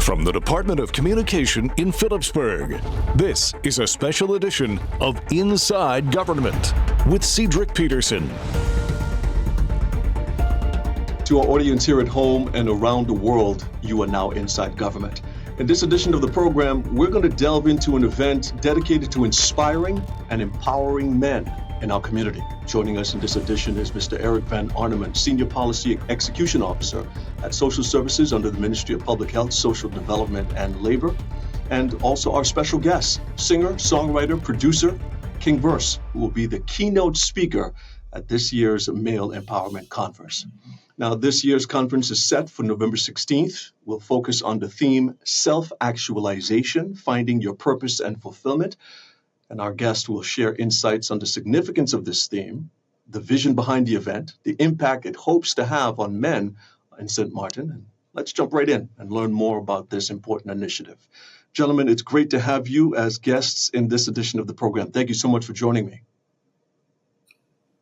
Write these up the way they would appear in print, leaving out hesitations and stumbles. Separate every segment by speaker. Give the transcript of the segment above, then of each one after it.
Speaker 1: from the Department of Communication in Phillipsburg. This is a special edition of Inside Government with Cedric Peterson.
Speaker 2: To our audience here at home and around the world, you are now Inside Government. In this edition of the program, we're going to delve into an event dedicated to inspiring and empowering men in our community. Joining us in this edition is Mr. Eric Van Arneman, Senior Policy Execution Officer at Social Services under the Ministry of Public Health, Social Development, and Labor. And also our special guest, singer, songwriter, producer, King Verse, who will be the keynote speaker at this year's Male Empowerment Conference. Now, this year's conference is set for November 16th. We'll focus on the theme, Self-Actualization, Finding Your Purpose and Fulfillment. And our guest will share insights on the significance of this theme, the vision behind the event, the impact it hopes to have on men in St. Martin. And let's jump right in and learn more about this important initiative. Gentlemen, it's great to have you as guests in this edition of the program. Thank you so much for joining me.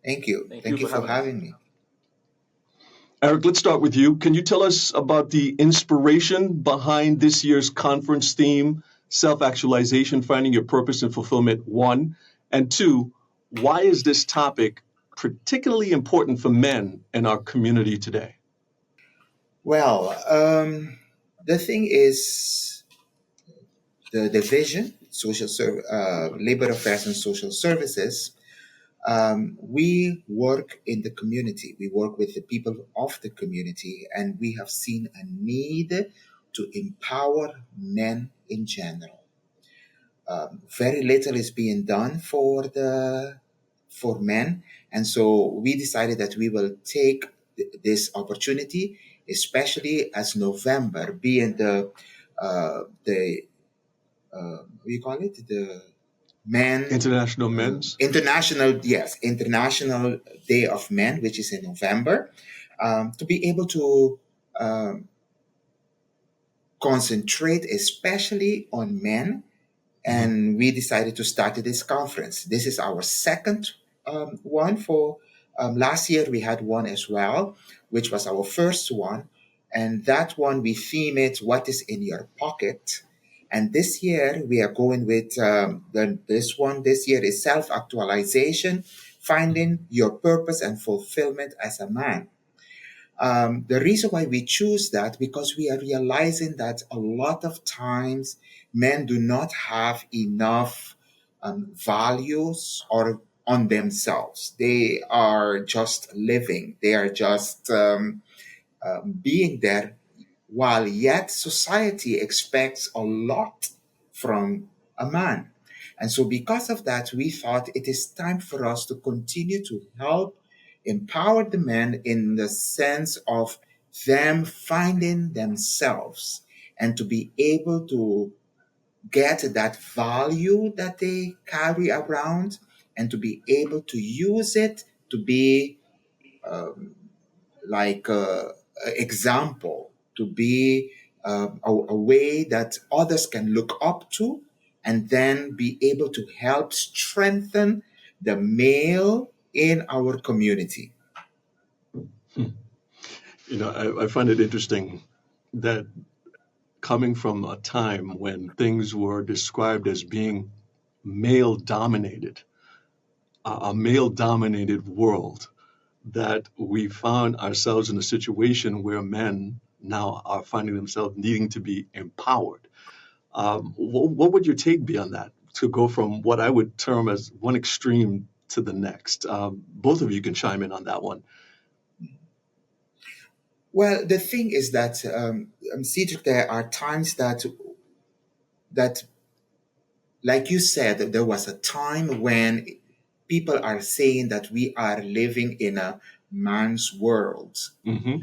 Speaker 3: Thank you. Thank you for having me.
Speaker 2: Eric, let's start with you. Can you tell us about the inspiration behind this year's conference theme, Self-Actualization, Finding Your Purpose and Fulfillment, 1, and 2, why is this topic particularly important for men in our community today?
Speaker 3: Well, the thing is, the division, Labor Affairs and Social Services, we work in the community. We work with the people of the community, and we have seen a need to empower men in general. Very little is being done for men, and so we decided that we will take this opportunity, especially as November being the
Speaker 2: International
Speaker 3: Day of Men, which is in November, to be able to concentrate especially on men. And we decided to start this conference. This is our second one. For last year, we had one as well, which was our first one. And that one, we theme it, What is in Your Pocket? And this year, we are going with this one. This year is Self-Actualization, Finding Your Purpose and Fulfillment as a Man. The reason why we choose that, because we are realizing that a lot of times men do not have enough values or on themselves. They are just living. They are just being there, while yet society expects a lot from a man. And so because of that, we thought it is time for us to continue to help empower the men in the sense of them finding themselves and to be able to get that value that they carry around and to be able to use it to be like an example, to be a way that others can look up to, and then be able to help strengthen the male in our community.
Speaker 2: You know, I find it interesting that coming from a time when things were described as being male-dominated, a male-dominated world, that we found ourselves in a situation where men now are finding themselves needing to be empowered. What would your take be on that, to go from what I would term as one extreme to the next? Both of you can chime in on that one.
Speaker 3: Well, the thing is that, Cedric, there are times that, like you said, there was a time when people are saying that we are living in a man's world.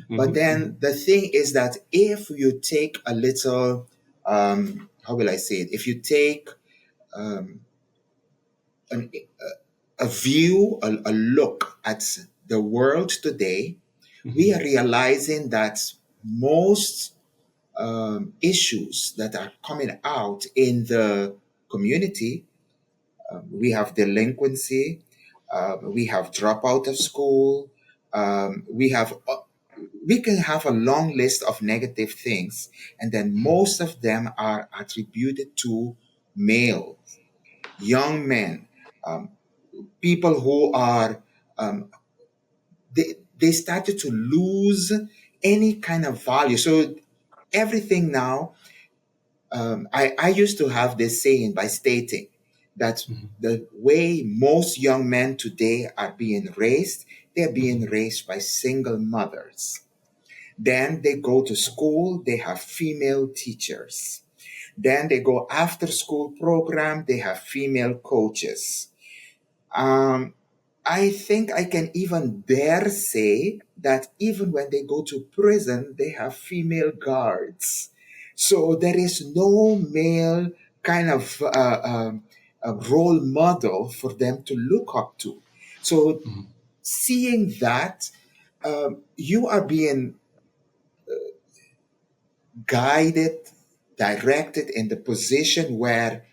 Speaker 3: But then the thing is that if you take a little, how will I say it? If you take a view, a look at the world today, we are realizing that most issues that are coming out in the community, we have delinquency, we have drop out of school, we have we can have a long list of negative things, and then most of them are attributed to male, young men, um, people who are they started to lose any kind of value. So everything now, I used to have this saying by stating that the way most young men today are being raised, they're being raised by single mothers. Then they go to school, they have female teachers. Then they go after school program, they have female coaches. Um, I think I can even dare say that even when they go to prison, they have female guards. So there is no male kind of a role model for them to look up to. So seeing that, you are being guided, directed in the position where,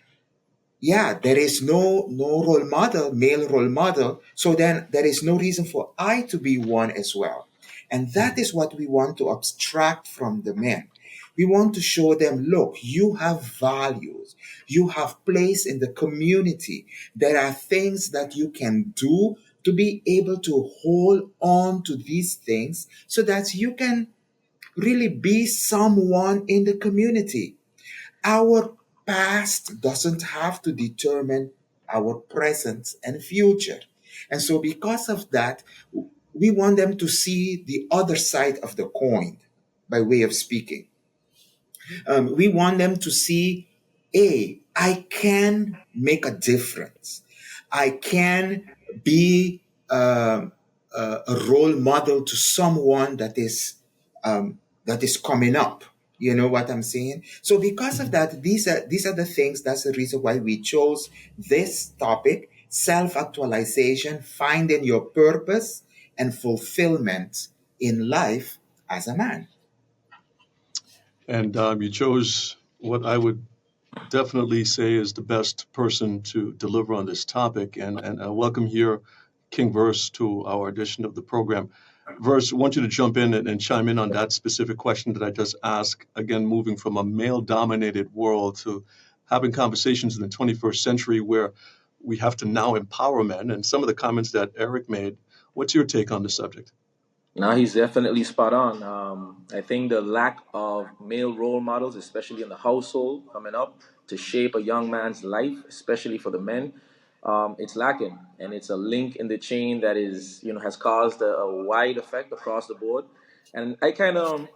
Speaker 3: yeah, there is no role model, male role model. So then there is no reason for I to be one as well. And that is what we want to abstract from the men. We want to show them, look, you have values. You have place in the community. There are things that you can do to be able to hold on to these things so that you can really be someone in the community. Our past doesn't have to determine our present and future. And so, because of that, we want them to see the other side of the coin, by way of speaking. We want them to see, I can make a difference. I can be a role model to someone that is coming up. You know what I'm saying? So because of that, these are the things. That's the reason why we chose this topic: self-actualization, finding your purpose and fulfillment in life as a man.
Speaker 2: And you chose what I would definitely say is the best person to deliver on this topic. And I welcome here King Verse to our edition of the program. Verse, I want you to jump in and chime in on that specific question that I just asked. Again, moving from a male dominated world to having conversations in the 21st century where we have to now empower men, and some of the comments that Eric made. What's your take on the subject?
Speaker 4: Now he's definitely spot on. I think the lack of male role models, especially in the household, coming up to shape a young man's life, especially for the men, it's lacking, and it's a link in the chain that is, has caused a wide effect across the board. And I kind of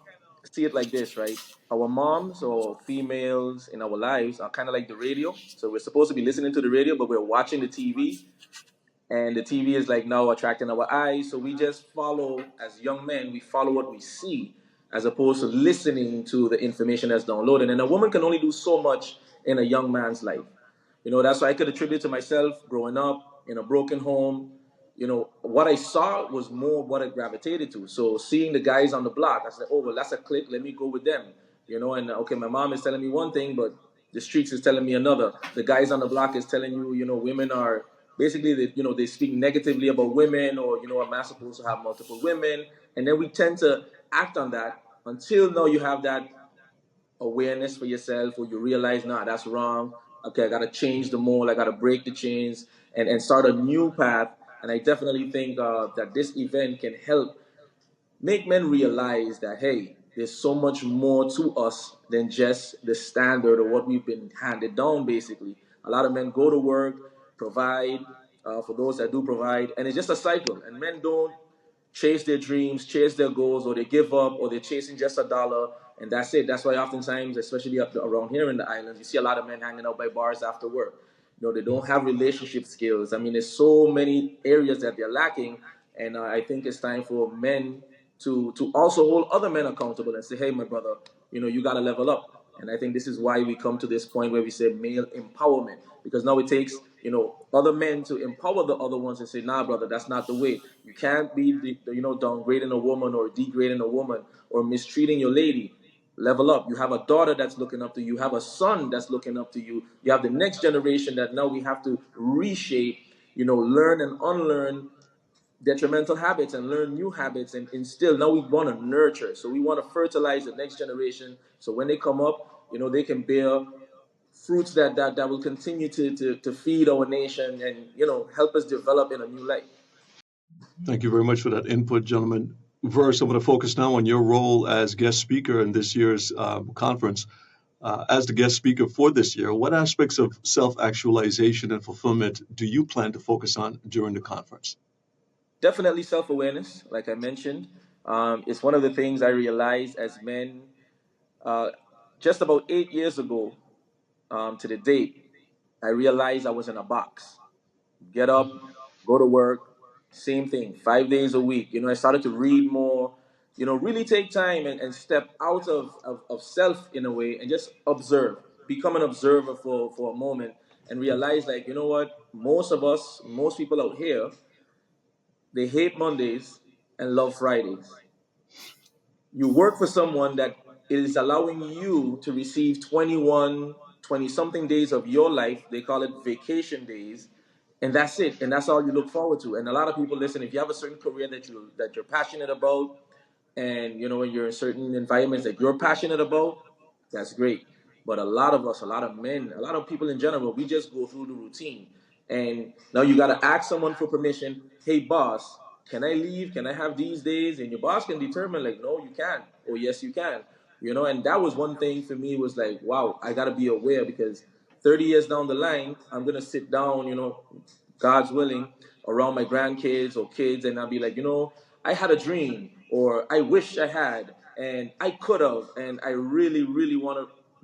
Speaker 4: see it like this, right? Our moms or females in our lives are kind of like the radio. So we're supposed to be listening to the radio, but we're watching the TV, and the TV is like now attracting our eyes. So we just follow, as young men, we follow what we see as opposed to listening to the information that's downloaded. And a woman can only do so much in a young man's life. That's why I could attribute to myself growing up in a broken home. What I saw was more what I gravitated to. So seeing the guys on the block, I said, oh, well, that's a clique. Let me go with them. And okay, my mom is telling me one thing, but the streets is telling me another. The guys on the block is telling you, women are basically, they speak negatively about women, or, a man's supposed to have multiple women. And then we tend to act on that until now you have that awareness for yourself, or you realize, nah, that's wrong. Okay, I got to change the mold. I got to break the chains and start a new path. And I definitely think that this event can help make men realize that, hey, there's so much more to us than just the standard or what we've been handed down, basically. A lot of men go to work, provide for those that do provide, and it's just a cycle. And men don't chase their dreams, chase their goals, or they give up, or they're chasing just a dollar, and that's it. That's why oftentimes, especially around here in the islands, you see a lot of men hanging out by bars after work. They don't have relationship skills. I mean, there's so many areas that they're lacking, and I think it's time for men to also hold other men accountable and say, hey, my brother, you got to level up. And I think this is why we come to this point where we say male empowerment, because now it takes, other men to empower the other ones and say, nah, brother, that's not the way. You can't be, downgrading a woman or degrading a woman or mistreating your lady. Level up. You have a daughter that's looking up to you. You have a son that's looking up to you. You have the next generation that now we have to reshape, learn and unlearn detrimental habits and learn new habits and instill. Now we want to nurture. So we want to fertilize the next generation. So when they come up, they can bear fruits that will continue to feed our nation and, help us develop in a new light.
Speaker 2: Thank you very much for that input, gentlemen. Verse, I'm going to focus now on your role as guest speaker in this year's conference. As the guest speaker for this year, what aspects of self-actualization and fulfillment do you plan to focus on during the conference?
Speaker 4: Definitely self-awareness, like I mentioned. It's one of the things I realized as men just about 8 years ago to the date. I realized I was in a box. Get up, go to work, same thing, 5 days a week. I started to read more, really take time and step out of self in a way and just observe, become an observer for a moment and realize, like, you know what, most people out here, they hate Mondays and love Fridays. You work for someone that is allowing you to receive 20 something days of your life. They call it vacation days. And that's it. And that's all you look forward to. And a lot of people, listen, if you have a certain career that you're passionate about, and when you're in certain environments that you're passionate about, that's great. But a lot of us, a lot of men, a lot of people in general, we just go through the routine. And now you got to ask someone for permission. Hey, boss, can I leave? Can I have these days? And your boss can determine, like, no, you can't. Or yes, you can. And that was one thing for me, was like, wow, I got to be aware, because 30 years down the line, I'm going to sit down, God's willing, around my grandkids or kids, and I'll be like, I had a dream, or I wish I had, and I could have, and I really, really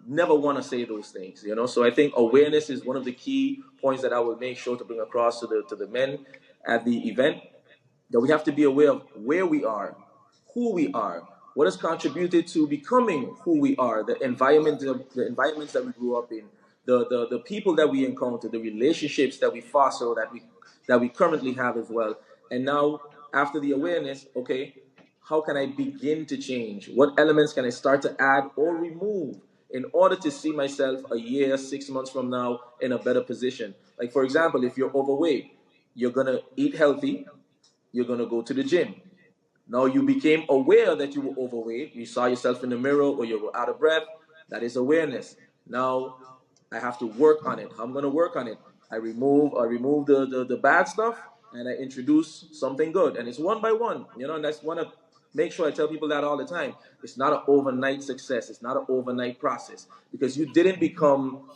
Speaker 4: never want to say those things, So I think awareness is one of the key points that I will make sure to bring across to the men at the event, that we have to be aware of where we are, who we are, what has contributed to becoming who we are, the environments that we grew up in, the people that we encounter, the relationships that we foster, that we currently have as well. And now, after the awareness, okay, how can I begin to change? What elements can I start to add or remove in order to see myself a year, 6 months from now in a better position? Like, for example, if you're overweight, you're going to eat healthy, you're going to go to the gym. Now you became aware that you were overweight, you saw yourself in the mirror, or you were out of breath. That is awareness. Now I have to work on it. How I'm going to work on it? I remove the bad stuff, and I introduce something good. And it's one by one, and that's one of, make sure I tell people that all the time. It's not an overnight success. It's not an overnight process, because you didn't become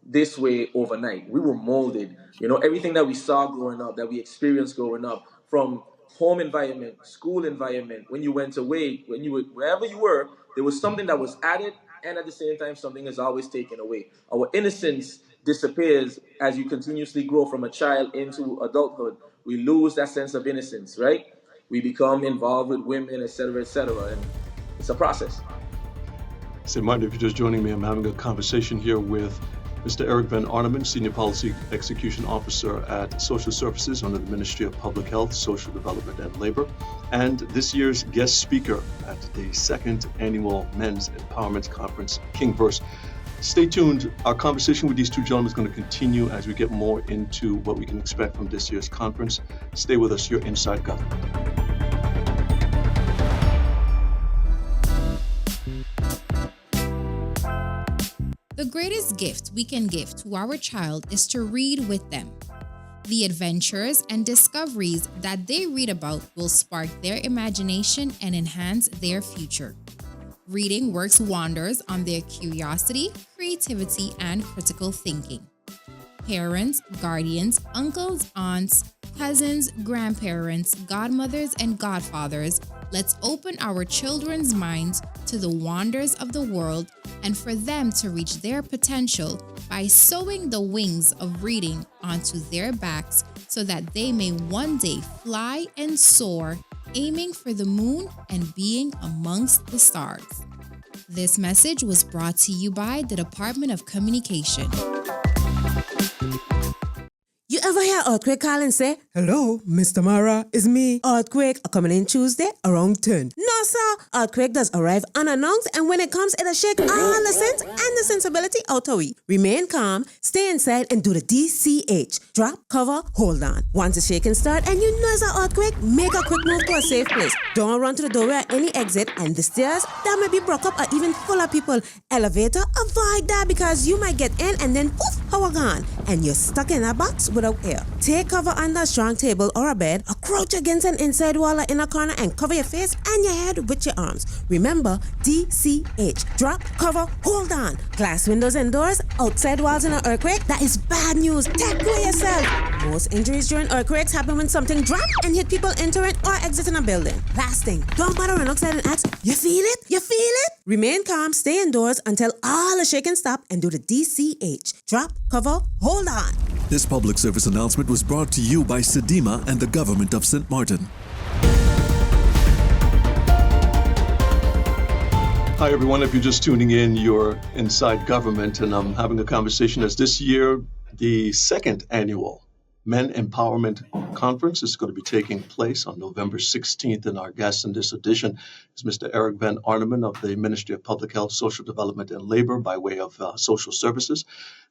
Speaker 4: this way overnight. We were molded. Everything that we saw growing up, that we experienced growing up, from home environment, school environment, when you went away, when you were, wherever you were, there was something that was added, and at the same time, something is always taken away. Our innocence disappears as you continuously grow from a child into adulthood. We lose that sense of innocence, right? We become involved with women, etc., and it's a process.
Speaker 2: St. Martin, if you're just joining me, I'm having a conversation here with Mr. Eric Van Arneman, Senior Policy Execution Officer at Social Services under the Ministry of Public Health, Social Development, and Labor, and this year's guest speaker at the second annual Men's Empowerment Conference, King Verse. Stay tuned. Our conversation with these two gentlemen is going to continue as we get more into what we can expect from this year's conference. Stay with us. You're Inside Government.
Speaker 5: The greatest gift we can give to our child is to read with them. The adventures and discoveries that they read about will spark their imagination and enhance their future. Reading works wonders on their curiosity, creativity, and critical thinking. Parents, guardians, uncles, aunts, cousins, grandparents, godmothers, and godfathers, let's open our children's minds to the wonders of the world and for them to reach their potential by sewing the wings of reading onto their backs so that they may one day fly and soar, aiming for the moon and being amongst the stars. This message was brought to you by the Department of Communication.
Speaker 6: You ever hear earthquake call and say, "Hello, Mr. Mara, it's me. Earthquake coming in Tuesday around 10. No, sir. Earthquake does arrive unannounced, and when it comes, it'll shake all the sense and the sensibility out of we. Remain calm, stay inside, and do the DCH. Drop, cover, hold on. Once the shaking start and you know it's an earthquake, make a quick move to a safe place. Don't run to the doorway or any exit, and the stairs that may be broke up or even full of people. Elevator, avoid that because you might get in and then poof, power gone, and you're stuck in a box without air. Take cover under a strong table or a bed, or crouch against an inside wall or in a corner and cover your face and your head with your arms. Remember, DCH. Drop, cover, hold on. Glass windows and doors, outside walls in an earthquake, that is bad news. Take care of yourself. Most injuries during earthquakes happen when something drops and hit people entering or exiting a building. Last thing, don't bother run outside and ask, "You feel it? You feel it?" Remain calm, stay indoors until all the shaking stop and do the DCH. Drop, cover, hold on.
Speaker 7: This public service announcement was brought to you by Sedima and the government of St. Martin.
Speaker 2: Hi, everyone. If you're just tuning in, you're inside government, and I'm having a conversation as this year, the second annual Men Empowerment Conference is going to be taking place on November 16th, and our guest in this edition is Mr. Eric Van Arneman of the Ministry of Public Health, Social Development, and Labor by way of Social Services.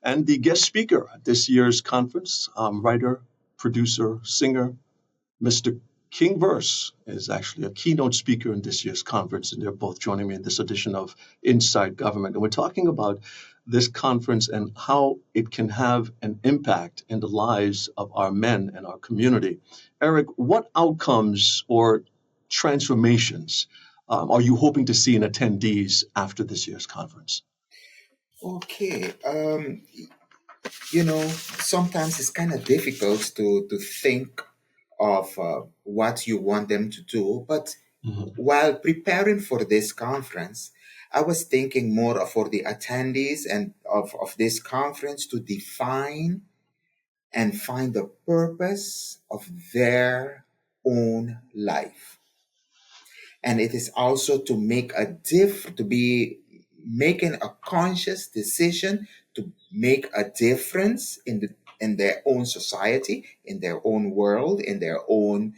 Speaker 2: And the guest speaker at this year's conference, writer, producer, singer, Mr. King Verse is actually a keynote speaker in this year's conference, and they're both joining me in this edition of Inside Government. And we're talking about this conference and how it can have an impact in the lives of our men and our community. Eric, what outcomes or transformations are you hoping to see in attendees after this year's conference?
Speaker 3: Okay. Sometimes it's kind of difficult to think of what you want them to do. But while preparing for this conference, I was thinking more for the attendees and of this conference to define and find the purpose of their own life. And it is also to make to be making a conscious decision to make a difference in their own society, in their own world, in their own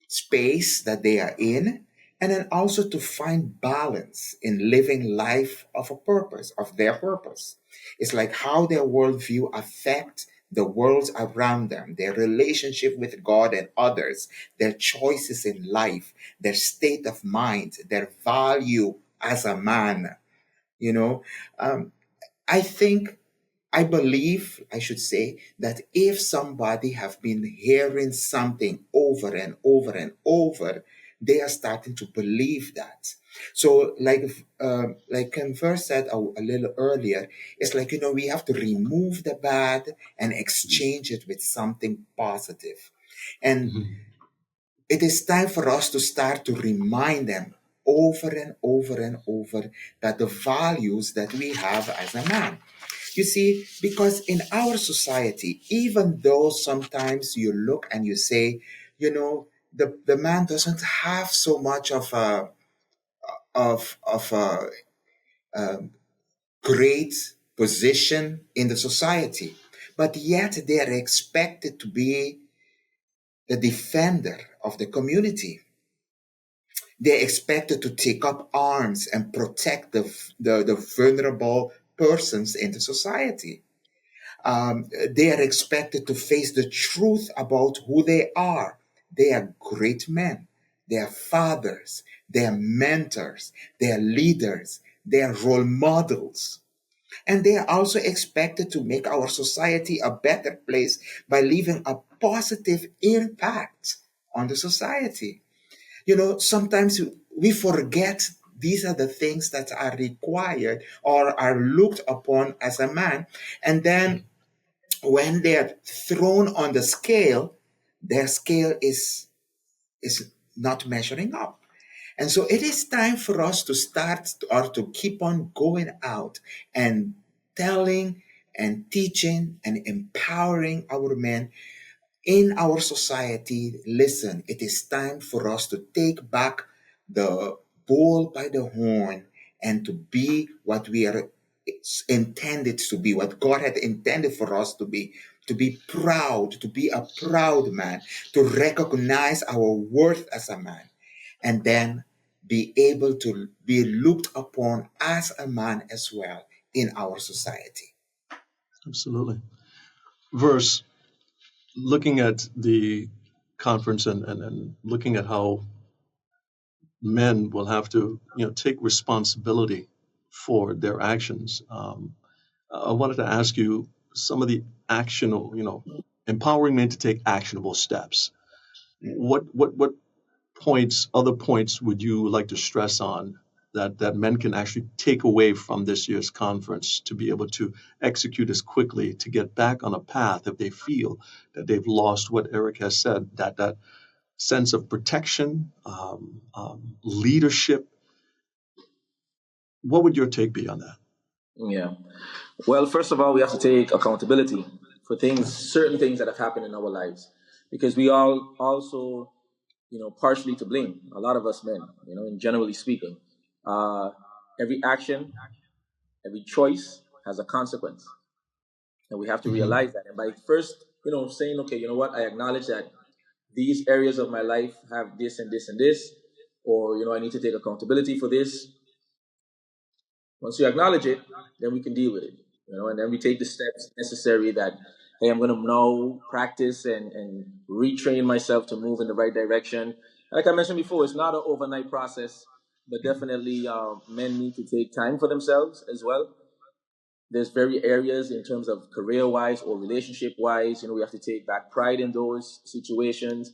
Speaker 3: space that they are in, and then also to find balance in living life of a purpose, of their purpose. It's like how their worldview affect the worlds around them, their relationship with God and others, their choices in life, their state of mind, their value as a man. I believe, I should say, that if somebody have been hearing something over and over and over, they are starting to believe that. So like Converse said a little earlier, it's like, we have to remove the bad and exchange it with something positive. And it is time for us to start to remind them over and over and over that the values that we have as a man. You see, because in our society, even though sometimes you look and you say, the man doesn't have so much of a great position in the society, but yet they are expected to be the defender of the community. They're expected to take up arms and protect the vulnerable persons in the society. They are expected to face the truth about who they are. They are great men. They are fathers. They are mentors. They are leaders. They are role models. And they are also expected to make our society a better place by leaving a positive impact on the society. Sometimes we forget these are the things that are required or are looked upon as a man. And then when they are thrown on the scale, their scale is not measuring up. And so it is time for us to start or to keep on going out and telling and teaching and empowering our men in our society. Listen, it is time for us to take back the bull by the horn and to be what we are it's intended to be, what God had intended for us to be proud, to be a proud man, to recognize our worth as a man, and then be able to be looked upon as a man as well in our society.
Speaker 2: Absolutely. Verse, looking at the conference and looking at how men will have to, take responsibility for their actions. I wanted to ask you some of the actionable, empowering men to take actionable steps. What other points would you like to stress on that men can actually take away from this year's conference to be able to execute as quickly to get back on a path if they feel that they've lost what Eric has said, that sense of protection, leadership? What would your take be on that?
Speaker 4: Yeah. Well, first of all, we have to take accountability for certain things that have happened in our lives, because we all also, partially to blame. A lot of us men, and generally speaking, every action, every choice has a consequence, and we have to realize that. And by first, saying, okay, you know what, I acknowledge that these areas of my life have this and this and this, or I need to take accountability for this. Once you acknowledge it, then we can deal with it, and then we take the steps necessary that, hey, I'm going to now practice and retrain myself to move in the right direction. Like I mentioned before, it's not an overnight process, but definitely men need to take time for themselves as well. There's very areas in terms of career-wise or relationship-wise, we have to take back pride in those situations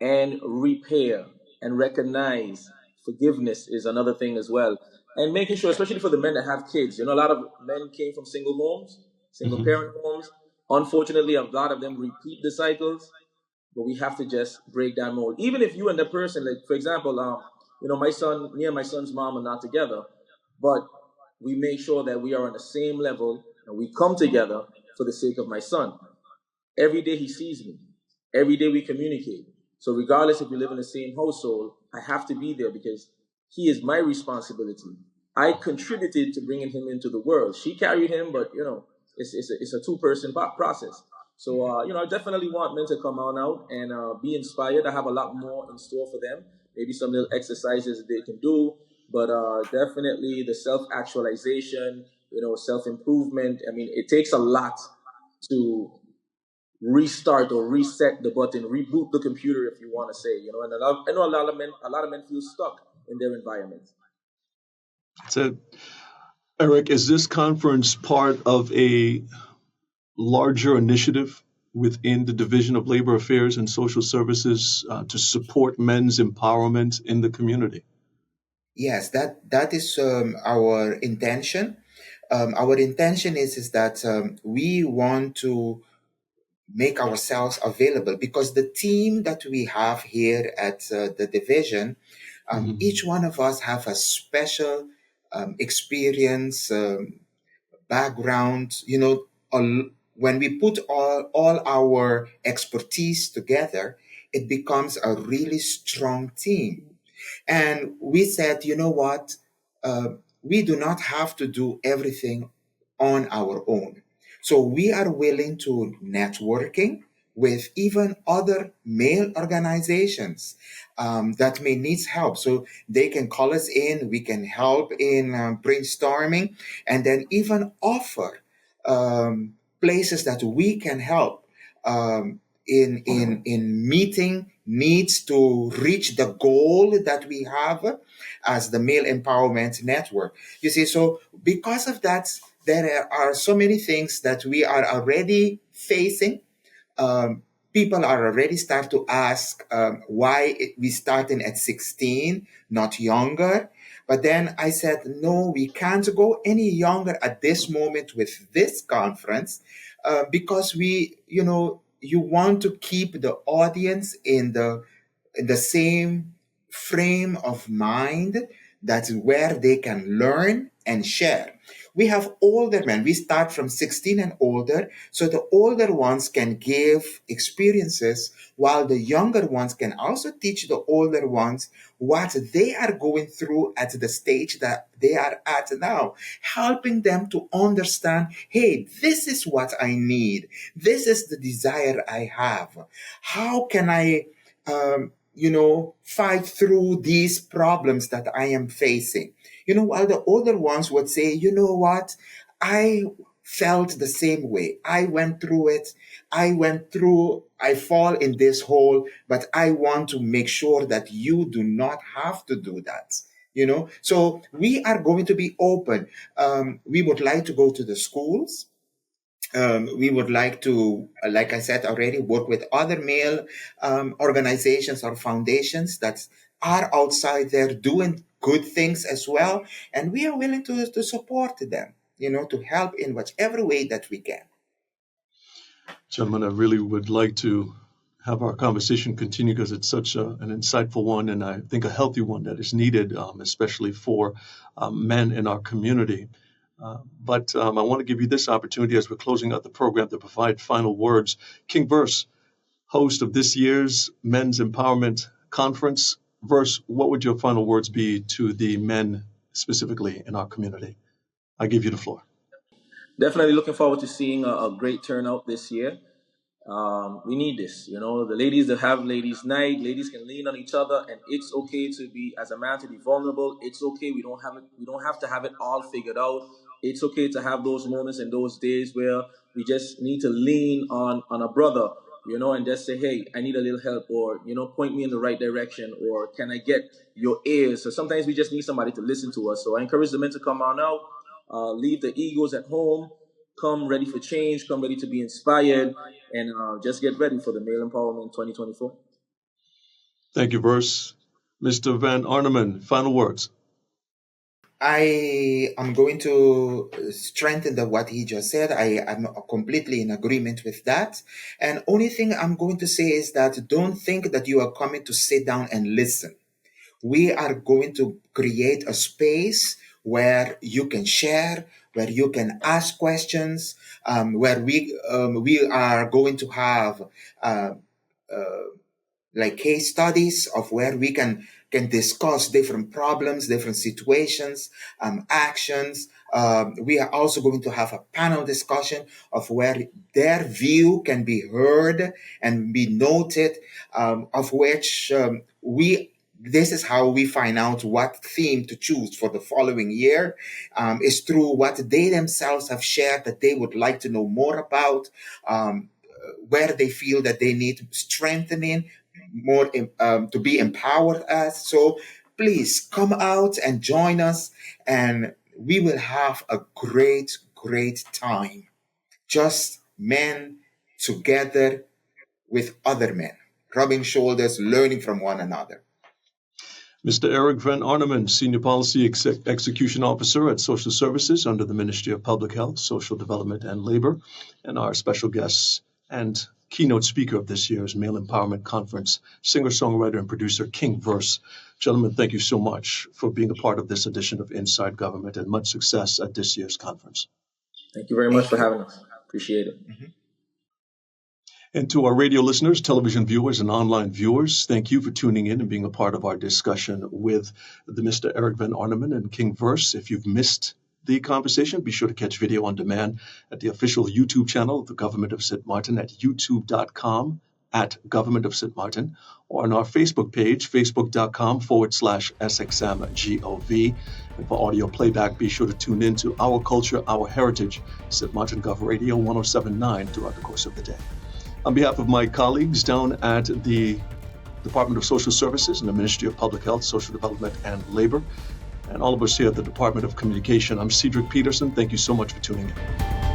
Speaker 4: and repair and recognize. Forgiveness is another thing as well. And making sure, especially for the men that have kids, a lot of men came from single homes, single parent homes. Unfortunately, a lot of them repeat the cycles, but we have to just break that mold. Even if you and the person, like, for example, me and my son's mom are not together, but we make sure that we are on the same level and we come together for the sake of my son. Every day he sees me. Every day we communicate. So regardless if we live in the same household, I have to be there because he is my responsibility. I contributed to bringing him into the world. She carried him, but, it's a two-person process. So, I definitely want men to come on out and be inspired. I have a lot more in store for them. Maybe some little exercises they can do, but definitely the self-actualization, self-improvement. I mean, it takes a lot to restart or reset the button, reboot the computer, if you want to say, and I know a lot of men feel stuck in their environment.
Speaker 2: So, Eric, is this conference part of a larger initiative within the Division of Labor Affairs and Social Services to support men's empowerment in the community?
Speaker 3: Yes, that is our intention. Our intention is that we want to make ourselves available, because the team that we have here at the division, each one of us have a special experience, background. When we put all our expertise together, it becomes a really strong team. And we said, you know what? We do not have to do everything on our own. So we are willing to networking with even other male organizations that may need help. So they can call us in, we can help in brainstorming, and then even offer places that we can help in meeting needs to reach the goal that we have as the Male Empowerment Network. You see, so because of that, there are so many things that we are already facing. People are already start to ask why we starting at 16, not younger. But then I said, no, we can't go any younger at this moment with this conference because you want to keep the audience in the same frame of mind That's where they can learn and share. We have older men. We start from 16 and older. So the older ones can give experiences while the younger ones can also teach the older ones what they are going through at the stage that they are at now, helping them to understand, hey, this is what I need. This is the desire I have. How can I, fight through these problems that I am facing? While the older ones would say, you know what, I felt the same way. I went through it. I fall in this hole, but I want to make sure that you do not have to do that. So we are going to be open. We would like to go to the schools. We would like to, like I said already, work with other male organizations or foundations that are outside there doing good things as well. And we are willing to support them, to help in whichever way that we can.
Speaker 2: Gentlemen, I really would like to have our conversation continue because it's such an insightful one, and I think a healthy one that is needed, especially for men in our community. But I want to give you this opportunity as we're closing out the program to provide final words. King Verse, host of this year's Men's Empowerment Conference. Verse, what would your final words be to the men specifically in our community? I give you the floor.
Speaker 4: Definitely looking forward to seeing a great turnout this year. We need this, the ladies that have ladies' night, ladies can lean on each other, and it's okay to be, as a man, to be vulnerable. It's okay. We don't have to have it all figured out. It's okay to have those moments and those days where we just need to lean on a brother, and just say, hey, I need a little help, or, point me in the right direction, or can I get your ears? So sometimes we just need somebody to listen to us. So I encourage the men to come on out, leave the egos at home, come ready for change, come ready to be inspired, and just get ready for the Male Empowerment 2024.
Speaker 2: Thank you, Verse. Mr. Van Arneman, final words.
Speaker 3: I am going to strengthen what he just said. I am completely in agreement with that. And only thing I'm going to say is that don't think that you are coming to sit down and listen. We are going to create a space where you can share, where you can ask questions, where we are going to have like case studies of where we can discuss different problems, different situations, actions. We are also going to have a panel discussion of where their view can be heard and be noted, of which this is how we find out what theme to choose for the following year, is through what they themselves have shared that they would like to know more about, where they feel that they need strengthening, more to be empowered as. So please come out and join us, and we will have a great, great time. Just men together with other men, rubbing shoulders, learning from one another.
Speaker 2: Mr. Eric Van Arneman, Senior Policy Execution Officer at Social Services under the Ministry of Public Health, Social Development, and Labor, and our special guest and keynote speaker of this year's Male Empowerment Conference, singer-songwriter and producer King Verse. Gentlemen, thank you so much for being a part of this edition of Inside Government, and much success at this year's conference.
Speaker 4: Thank you very much for having us. Appreciate it.
Speaker 3: Mm-hmm.
Speaker 2: And to our radio listeners, television viewers, and online viewers, thank you for tuning in and being a part of our discussion with the Mr. Eric Van Arneman and King Verse. If you've missed the conversation, be sure to catch video on demand at the official YouTube channel of the Government of St. Martin at youtube.com at Government of St. Martin, or on our Facebook page, facebook.com/SXMGOV. And for audio playback, be sure to tune in to Our Culture, Our Heritage, St. Martin Gov Radio 107.9 throughout the course of the day. On behalf of my colleagues down at the Department of Social Services and the Ministry of Public Health, Social Development, and Labor, and all of us here at the Department of Communication, I'm Cedric Peterson. Thank you so much for tuning in.